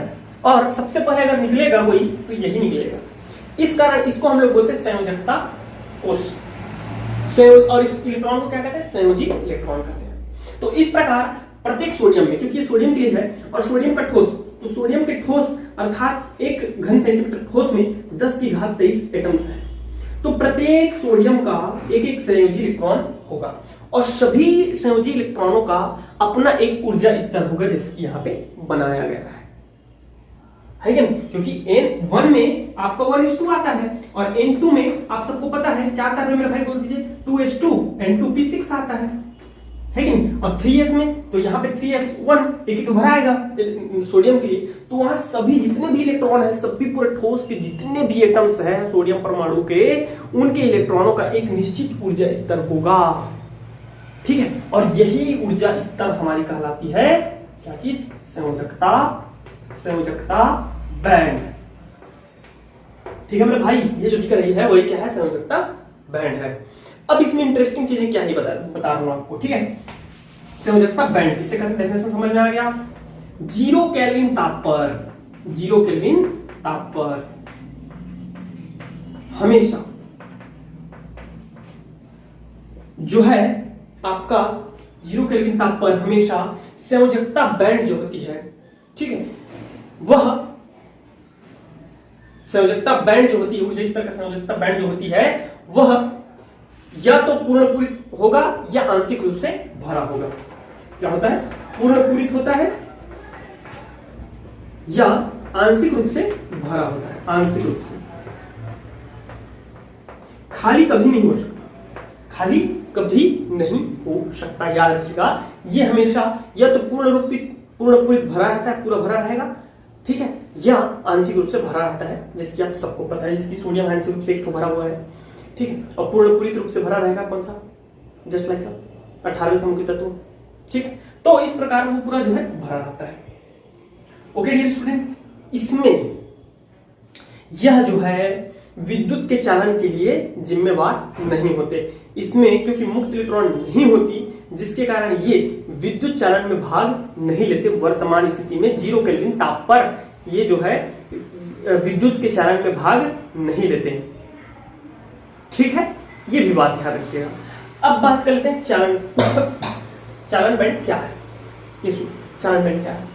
और सबसे पहले अगर निकलेगा कोई तो यही निकलेगा। इस कारण इसको हम लोग बोलते हैं संयोजकता कोष। और इस इलेक्ट्रॉन को क्या कहते हैं, संयोजी इलेक्ट्रॉन कहते हैं। तो इस प्रकार प्रत्येक सोडियम में, क्योंकि ये सोडियम के लिए है, और सोडियम का ठोस, तो सोडियम के ठोस अर्थात 1 घन सेंटीमीटर ठोस में 10 की घात 23 एटम्स है। तो प्रत्येक सोडियम का एक एक संयोजी इलेक्ट्रॉन होगा, और सभी संयोजी इलेक्ट्रॉनों का अपना एक ऊर्जा स्तर होगा, जैसे कि यहाँ पे बनाया गया है कि नहीं? क्योंकि N1 में आपका 1s2 आता है, और N2 में आप सबको पता है क्या आता है मेरे भाई, बोल दीजिए 2s2 N2p6 आता है कि नहीं? और 3s में तो यहाँ पे 3s1 एक तो भरा आएगा सोडियम के लिए, तो वहां सभी जितने भी इलेक्ट्रॉन है, सभी पूरे ठोस के जितने भी एटम्स हैं सोडियम परमाणु के, उनके इलेक्ट्रॉनों का एक निश्चित ऊर्जा स्तर होगा, ठीक है? और यही ऊर्जा स्तर हमारी कहलाती है क्या चीज? संयोजकता, संयोजकता बैंड, ठीक है मेरे भाई? ये जो दिख रही है वही क्या है? संयोजकता बैंड है। अब इसमें इंटरेस्टिंग चीजें क्या ही बता रहा हूं आपको, ठीक है? संयोजकता बैंड किससे करते, डेफिनेशन समझ में आ गया? 0 केल्विन ताप पर, 0 केल्विन ताप पर हमेशा जो है आपका 0 केल्विन ताप पर हमेशा संयोजकता बैंड जो होती है, ठीक है, वह संयोजकता बैंड जो होती है, ऊर्जा स्तर का संयोजकता बैंड जो होती है, वह या तो पूर्ण पूरित होगा या आंशिक रूप से भरा होगा। क्या होता है? पूर्ण पूरित होता है या आंशिक रूप से भरा होता है, आंशिक रूप से। खाली कभी नहीं हो सकता, खाली कभी नहीं हो सकता, याद रखिएगा। ये हमेशा या तो पूर्ण पूरित भरा रहता है, पूरा भरा रहेगा, ठीक है, या आंशिक रूप से भरा रहता है, जैसे कि आप सबको पता है, इसकी सोडियम आंशिक रूप से एक भरा हुआ है, ठीक है, और पूर्ण पूरित रूप से भरा रहेगा कौन सा? जस्ट लाइक 18वें समूह तत्व, ठीक है। तो इस प्रकार वो पूरा जो है भरा रहता है। ओके डियर स्टूडेंट, इसमें यह जो है विद्युत के चालन के लिए जिम्मेवार नहीं होते, इसमें क्योंकि मुक्त इलेक्ट्रॉन नहीं होती, जिसके कारण ये विद्युत चालन में भाग नहीं लेते। वर्तमान स्थिति में 0 केल्विन ताप पर ये जो है विद्युत के चालन में भाग नहीं लेते, ठीक है, ये भी बात ध्यान रखिएगा। अब बात करते हैं चालन चालन बैंड क्या है। ये चालन बैंड क्या है,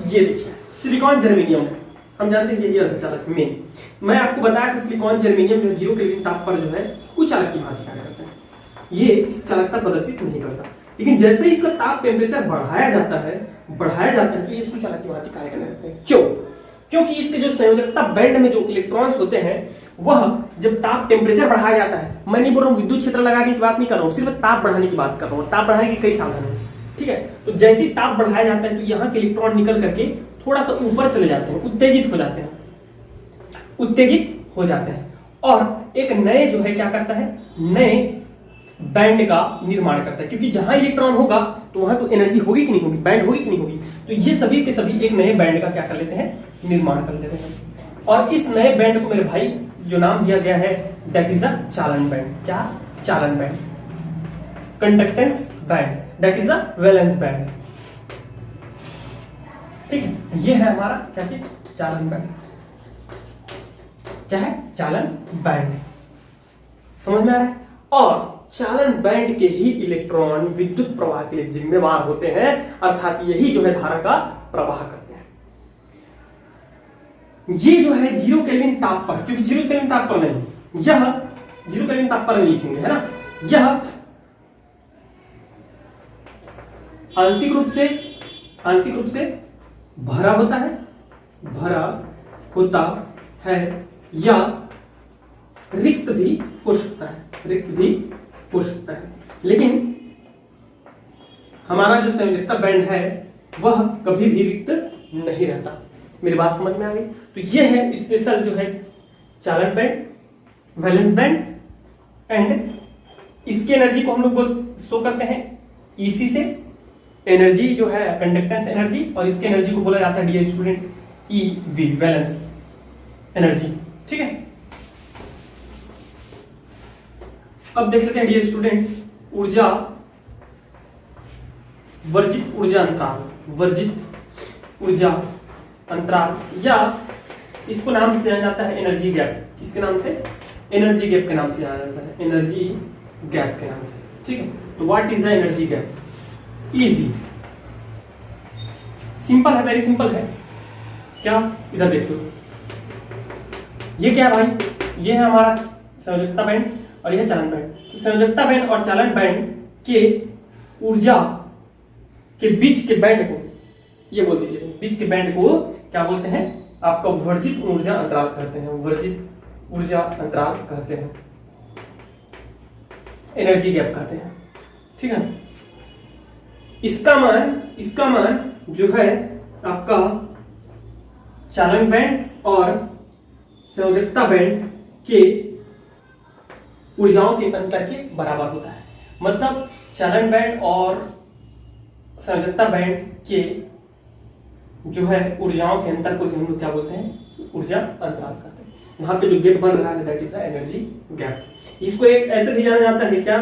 ये देखिए सिलिकॉन जर्मेनियम है, हम जानते हैं यही अर्धचालक में। मैं आपको बताया था सिलिकॉन जर्मेनियम जो 0 केल्विन ताप पर जो है कुछ चालक की भांति कार्य करता है, ये इस चालकता प्रदर्शित नहीं करता, लेकिन जैसे ही इसका ताप टेम्परेचर बढ़ाया जाता है तो ये इसको चालक की भांति कार्य करने लगते हैं। क्यों? क्योंकि इसके जो संयोजकता बैंड में जो इलेक्ट्रॉन्स होते हैं, वह जब ताप टेम्परेचर बढ़ाया जाता है, मैं नहीं बोल रहा हूँ विद्युत क्षेत्र लगाने की बात नहीं कर रहा हूँ, सिर्फ ताप बढ़ाने की बात कर रहा हूँ। ताप बढ़ाने के कई साधन हैं, ठीक है। तो जैसे ही ताप बढ़ाया जाता है तो यहाँ के इलेक्ट्रॉन निकल करके थोड़ा सा ऊपर चले जाते हैं, उत्तेजित हो जाते हैं, और एक नए जो है क्या करता है, नए बैंड का निर्माण करता है, क्योंकि जहां इलेक्ट्रॉन होगा तो वहां तो एनर्जी होगी कि नहीं होगी, बैंड होगी कि नहीं होगी, तो ये सभी के सभी एक नए बैंड का क्या कर लेते हैं, निर्माण कर लेते हैं। और इस नए बैंड को मेरे भाई जो नाम दिया गया है, दैट इज अ चालन बैंड। क्या? चालन band, conductance band, that is a valence band, ठीक है। ये है हमारा क्या चीज, चालन बैंड। क्या है? चालन बैंड, समझ में आ रहा है। और चालन बैंड के ही इलेक्ट्रॉन विद्युत प्रवाह के लिए जिम्मेवार होते हैं, अर्थात यही जो है धारा का प्रवाह करते हैं। ये जो है 0 केल्विन ताप पर, क्योंकि 0 केल्विन ताप पर नहीं, यह 0 केल्विन ताप पर नहीं लिखेंगे, है ना, यह आंशिक रूप से भरा होता है, या रिक्त भी हो सकता है, लेकिन हमारा जो संयोजकता बैंड है वह कभी भी रिक्त नहीं रहता। मेरी बात समझ में आ गई? तो ये है स्पेशल जो है चालन बैंड, वैलेंस बैंड, एंड इसकी एनर्जी को हम लोग शो करते हैं ईसी से, एनर्जी जो है कंडक्टेंस एनर्जी, और इसके एनर्जी को बोला जाता है dear student EV, valence energy, ठीक है। अब देख लेते हैं डियर स्टूडेंट ऊर्जा वर्जित ऊर्जा अंतराल, या इसको नाम से जाना जाता है एनर्जी गैप। किसके नाम से? एनर्जी गैप के नाम से जाना जाता है, एनर्जी गैप के नाम से, ठीक है। तो what is the energy gap? Easy, simple है, वेरी सिंपल है। क्या, इधर देखो, ये क्या है भाई, ये है हमारा संयोजकता बैंड और यह चालन बैंड। तो संयोजकता बैंड और चालन बैंड के ऊर्जा के बीच के बैंड को, ये बोल दीजिए, बीच के बैंड को क्या बोलते हैं, आपका वर्जित ऊर्जा अंतराल कहते हैं, वर्जित ऊर्जा अंतराल कहते हैं, एनर्जी गैप कहते हैं। ठीक है, इसका मान जो है आपका चालन बैंड और संयोजकता बैंड के ऊर्जाओं के अंतर के बराबर होता है। मतलब चालन बैंड और संयोजकता बैंड के जो है ऊर्जाओं के अंतर को हम लोग क्या बोलते हैं, ऊर्जा अंतराल कहते हैं। यहाँ पे जो गैप बन रहा है दैट इज एनर्जी गैप। इसको एक ऐसे भी जाना जाता है क्या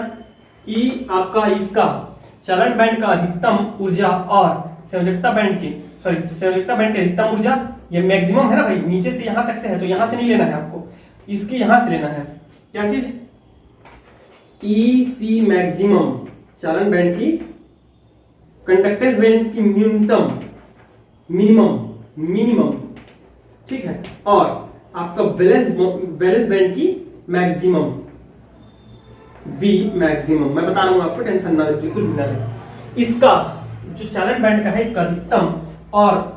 कि आपका इसका चालन बैंड का अधिकतम ऊर्जा और संयोजकता बैंड की संयोजकता बैंड की अधिकतम ऊर्जा, ये मैक्सिमम है ना भाई, नीचे से यहां तक से है तो यहां से नहीं लेना है आपको, इसके यहां से लेना है। क्या चीज, ईसी मैक्सिमम, चालन बैंड की कंडक्टेंस बैंड की न्यूनतम, मिनिमम, ठीक है, और आपका वैलेंस बैंड की मैक्सिमम, वी मैक्सिमम। मैं बता रहा हूं आपको, टेंशन ना ले, बिल्कुल भी ना ले। इसका जो चालन बैंड का है इसका अधिकतम और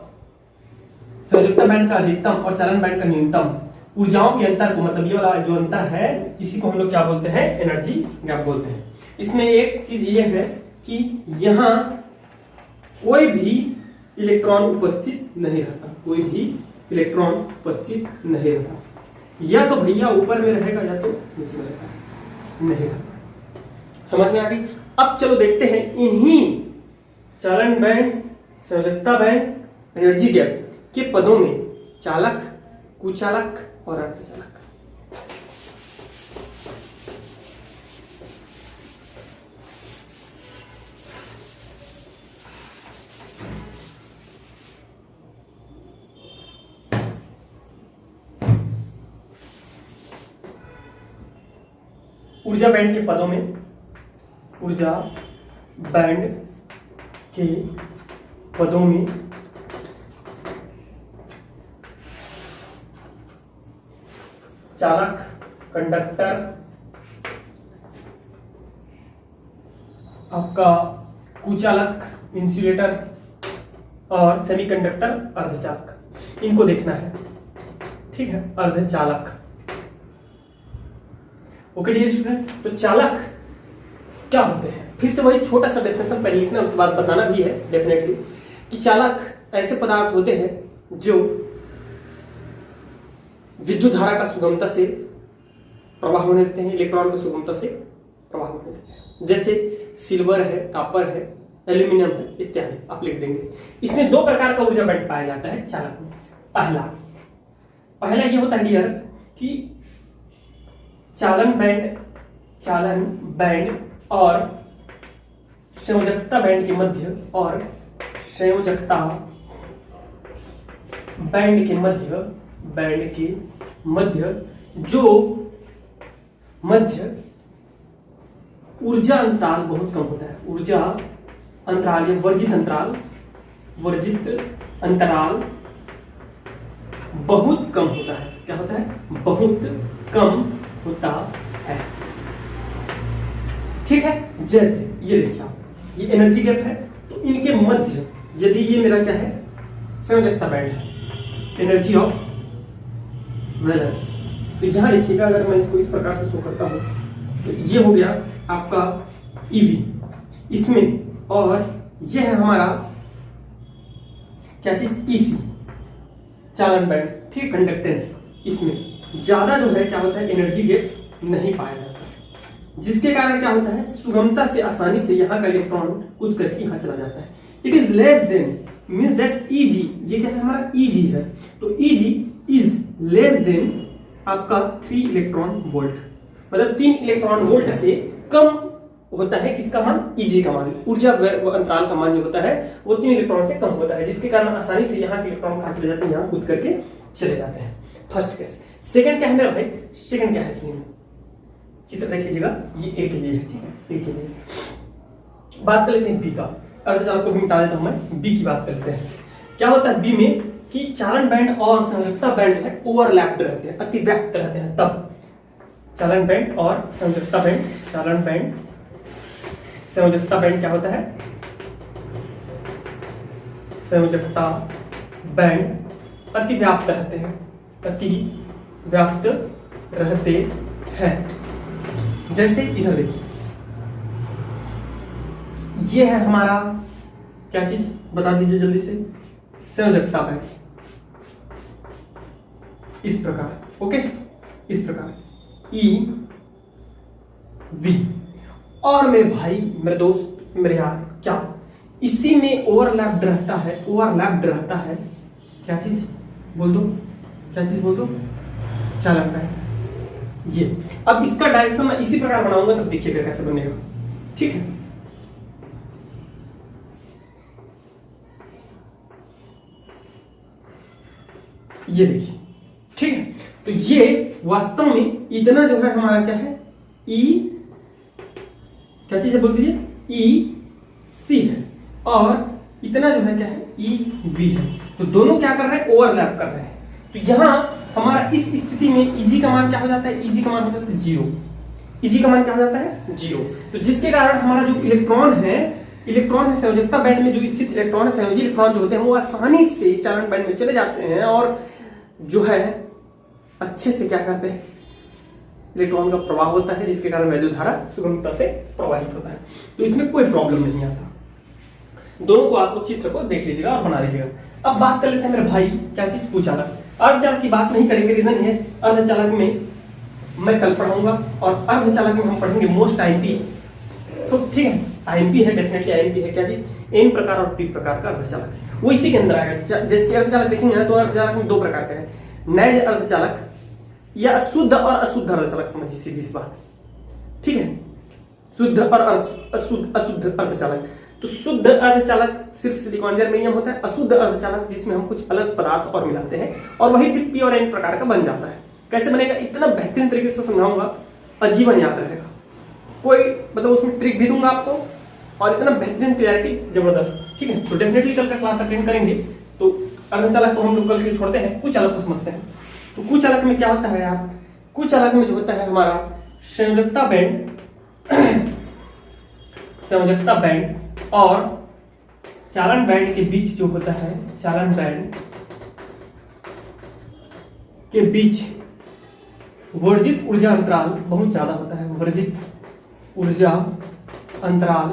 संयोजकता बैंड का अधिकतम और चालन बैंड का न्यूनतम ऊर्जाओं के अंतर को, मतलब ये वाला जो अंतर है इसी को हम लोग क्या बोलते हैं, एनर्जी गैप बोलते हैं। इसमें एक चीज ये है कि यहां कोई भी इलेक्ट्रॉन उपस्थित नहीं रहता, कोई भी इलेक्ट्रॉन उपस्थित नहीं रहता, या तो भैया ऊपर में रहेगा या तो नीचे में रहेगा, नहीं रहता। समझ में आ गई। अब चलो देखते हैं इन्हीं चालन बैंड, संयोजकता बैंड, एनर्जी गैप के पदों में चालक, कुचालक और अर्धचालक। ऊर्जा बैंड के पदों में, ऊर्जा बैंड के पदों में चालक, कंडक्टर, आपका कुचालक, इंसुलेटर और सेमीकंडक्टर, अर्धचालक, इनको देखना है। ठीक है, अर्धचालक। ओके डियर स्टूडेंट, तो चालक क्या होते हैं, फिर से वही छोटा सा डेफिनेशन पहले लिखना, उसके बाद बताना भी है डेफिनेटली कि चालक ऐसे पदार्थ होते हैं जो विद्युत धारा का सुगमता से प्रवाह होने देते हैं, इलेक्ट्रॉन का सुगमता से प्रवाह होने देते हैं। जैसे सिल्वर है, कॉपर है, एल्यूमिनियम है इत्यादि आप लिख देंगे। इसमें दो प्रकार का ऊर्जा बैंड पाया जाता है चालक में। पहला ये होता है डियर कि चालन बैंड और संयोजकता बैंड के मध्य, और संयोजकता बैंड के मध्य जो मध्य ऊर्जा अंतराल बहुत कम होता है। ऊर्जा अंतराल या वर्जित अंतराल बहुत कम होता है। क्या होता है? बहुत कम होता है। ठीक है, जैसे ये देखिए आप, ये एनर्जी गैप है, तो इनके मध्य यदि ये मेरा क्या है, संयोजकता बैंड है, एनर्जी ऑफ वैलेंस। तो यहां देखिएगा, अगर मैं इसको इस प्रकार से शो करता हूं तो ये हो गया आपका ईवी इसमें, और ये है हमारा क्या चीज, ईसी चालन बैंड, ठीक, कंडक्टेंस। इसमें ज्यादा जो है क्या होता है, एनर्जी गैप नहीं पाया जाता, जिसके कारण क्या होता है, सुगमता से आसानी से यहाँ का इलेक्ट्रॉन कूद करके यहाँ चला जाता है। It is less than means that Eg, ये क्या है हमारा Eg है, तो Eg इज लेस देन आपका 3 इलेक्ट्रॉन वोल्ट, मतलब 3 इलेक्ट्रॉन वोल्ट से कम होता है किसका मान, Eg का मान। ऊर्जा अंतराल का मान जो होता है वो 3 इलेक्ट्रॉन से कम होता है, जिसके कारण आसानी से यहाँ के इलेक्ट्रॉन कहाँ चले जाते हैं, यहाँ कूद करके चले जाते हैं। First case. सेकंड क्या है मेरा भाई, सेकंड क्या है सुनिए, चित्र देख लीजिएगा, ये ए के लिए है, ठीक है, ए के लिए। बात कर लेते हैं बी का, अर्धचालक को भी मिटा देता हूं मैं, बी की बात करते हैं। क्या होता है बी में कि चालन बैंड और संयोजकता बैंड जो है ओवरलैप्ड रहते हैं, अतिव्याप्त रहते हैं। तब चालन बैंड और संयोजकता बैंड, चालन बैंड संयोजकता बैंड क्या होता है, संयोजकता बैंड अतिव्याप्त रहते हैं, अतिव्याप्त रहते हैं। जैसे इधर देखिए, ये है हमारा क्या चीज, बता दीजिए जल्दी से, संयोजकता बैंड इस प्रकार, ओके, इस प्रकार ई वी। और मेरे भाई, मेरे दोस्त, मेरे यार, क्या इसी में ओवरलैप्ड रहता है, ओवरलैप्ड रहता है क्या चीज बोल दो, क्या चीज बोल दो, चालन बैंड। ये अब इसका डायरेक्शन मैं इसी प्रकार बनाऊंगा, तब देखिएगा कैसे बनेगा, ठीक है। ये देखिए, ठीक है। तो ये वास्तव में इतना जो है हमारा क्या है, ई क्या चीज है बोल दीजिए, ई सी है, और इतना जो है क्या है, ई वी है। तो दोनों क्या कर रहे हैं, ओवरलैप कर रहे हैं। तो यहां हमारा इस स्थिति में इजी का मान क्या हो जाता है, इजी का मान हो जाता है जीरो, इजी का मान क्या हो जाता है, जीरो। तो जिसके कारण हमारा जो इलेक्ट्रॉन है संयोजकता बैंड में जो स्थित इलेक्ट्रॉन है, संयोजी इलेक्ट्रॉन जो होते हैं, वो आसानी से चालन बैंड में चले जाते हैं और जो है अच्छे से क्या करते हैं, इलेक्ट्रॉन का प्रवाह होता है, जिसके कारण वैद्युत धारा सुगमता से प्रवाहित होता है। तो इसमें कोई प्रॉब्लम नहीं आता। दोनों को आपको चित्र को देख लीजिएगा और बना लीजिएगा। अब बात कर लेते हैं मेरे भाई, क्या चीज, कुचालक। अर्धचालक की बात नहीं करेंगे, रीजन है अर्धचालक में मैं कल पढ़ाऊंगा, और अर्धचालक में हम पढ़ेंगे मोस्ट आईएमपी। तो ठीक है, आईएमपी है, डेफिनेटली आईएमपी है क्या चीज, एन प्रकार और पी प्रकार का अर्धचालक, वो इसी के अंदर आएगा। जैसे अर्धचालक देखेंगे ना, तो अर्धचालक में दो प्रकार के हैं, नैज अर्धचालक या शुद्ध और अशुद्ध अर्धचालक, समझिए सीधी सी बात, ठीक है, शुद्ध और अशुद्ध अर्धचालक। तो शुद्ध अर्धचालक सिर्फ सिलिकॉन जर्मेनियम होता है, अशुद्ध अर्धचालक जिसमें हम कुछ अलग पदार्थ और मिलाते हैं, और वही फिर पी और एन प्रकार का बन जाता है। कैसे बनेगा, इतना बेहतरीन तरीके से समझाऊंगा, आजीवन याद रहेगा, कोई मतलब उसमें ट्रिक भी दूंगा आपको, और इतना बेहतरीन क्लैरिटी जबरदस्त, ठीक है। तो डेफिनेटली कल का क्लास अटेंड करेंगे। तो अर्धचालक को हम लोग कल के लिए छोड़ते हैं, कुचालक को समझते हैं। तो कुचालक में क्या होता है यार, कुचालक में जो होता है हमारा संयोजकता बैंड, संयोजकता बैंड और चालन बैंड के बीच जो होता है, चालन बैंड के बीच वर्जित ऊर्जा अंतराल बहुत ज्यादा होता है, वर्जित ऊर्जा अंतराल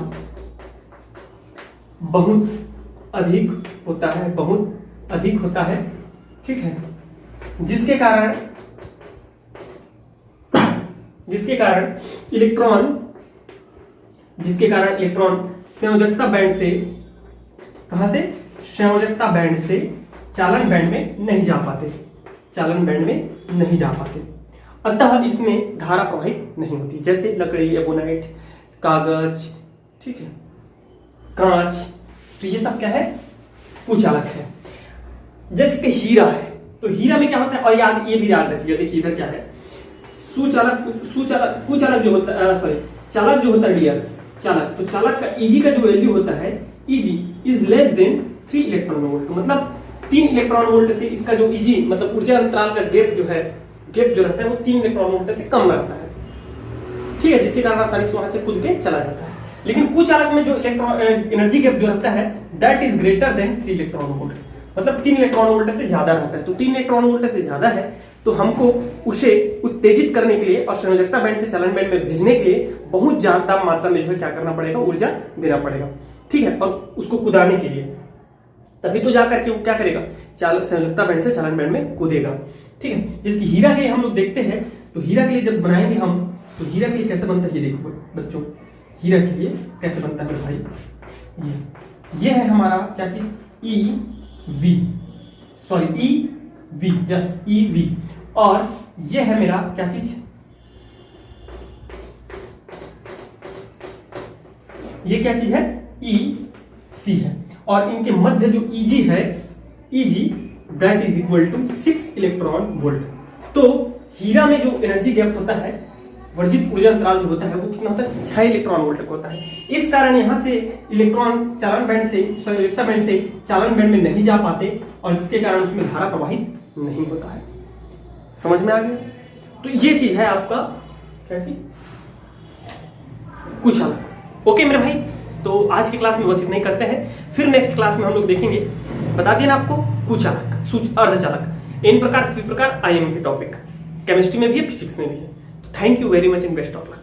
बहुत अधिक होता है, बहुत अधिक होता है, ठीक है। जिसके कारण इलेक्ट्रॉन संयोजकता बैंड से, कहां से, संयोजकता बैंड से चालन बैंड में नहीं जा पाते, चालन बैंड में नहीं जा पाते, अतः इसमें धारा प्रवाहित नहीं होती। जैसे लकड़ी, एबोनाइट, कागज, ठीक है, कांच, तो ये सब क्या है, कुचालक है। जैसे कि हीरा है, तो हीरा में क्या होता है, और याद, ये भी याद रखिए, देखिए इधर क्या है, कुचालक जो होता है, सॉरी, चालक जो होता है डियर, चालक, तो चालक का Eg का जो वैल्यू होता है, Eg is less than 3 electron volt, मतलब 3 इलेक्ट्रॉन वोल्ट से इसका जो Eg मतलब ऊर्जा अंतराल का गैप जो रहता है वो 3 इलेक्ट्रॉन वोल्ट से कम रहता है, ठीक है, जिसके कारण आसानी से वहां से कूद के चला जाता है। लेकिन कुचालक में जो इलेक्ट्रॉन एनर्जी गैप जो रहता है, that is greater than 3 electron volt, मतलब 3 इलेक्ट्रॉन वोल्ट से ज्यादा रहता है। तो 3 इलेक्ट्रॉन वोल्ट से ज्यादा है, तो हमको उसे उत्तेजित करने के लिए और संयोजकता बैंड से चालन बैंड में भेजने के लिए बहुत ज्यादा मात्रा में जो है क्या करना पड़ेगा, ऊर्जा देना पड़ेगा, ठीक है, और उसको कुदाने के लिए, तभी तो जाकर के वो क्या करेगा, संयोजकता बैंड से चालन बैंड में कूदेगा, ठीक है। जैसे हीरा के लिए हम लोग देखते हैं, तो हीरा के लिए जब बनाएंगे हम, तो हीरा के लिए कैसे बनता है, ये देखो बच्चों, हीरा के लिए कैसे बनता है भाई, ये है हमारा क्या चीज, E V, yes, E V, और ये है मेरा क्या चीज, ये क्या चीज है, ई सी है, और इनके मध्य जो Eg है, Eg that is equal to 6 electron volt. तो हीरा में जो एनर्जी गैप होता है वर्जित ऊर्जा अंतराल जो होता है वो कितना होता है, 6 इलेक्ट्रॉन वोल्ट का होता है। इस कारण यहाँ से इलेक्ट्रॉन चालन बैंड से संयोजकता बैंड से चालन बैंड में नहीं जा पाते और जिसके कारण उसमें धारा प्रवाहित नहीं होता है। समझ में आ गया? तो ये चीज है आपका कैसी कुचालक। ओके मेरे भाई, तो आज की क्लास में बस इतना ही करते हैं, फिर नेक्स्ट क्लास में हम लोग देखेंगे, बता दिया ना आपको, कुचालक, अर्धचालक, इन प्रकार, आईएम के टॉपिक केमिस्ट्री में भी है, फिजिक्स में भी है। Thank you very much and best of luck.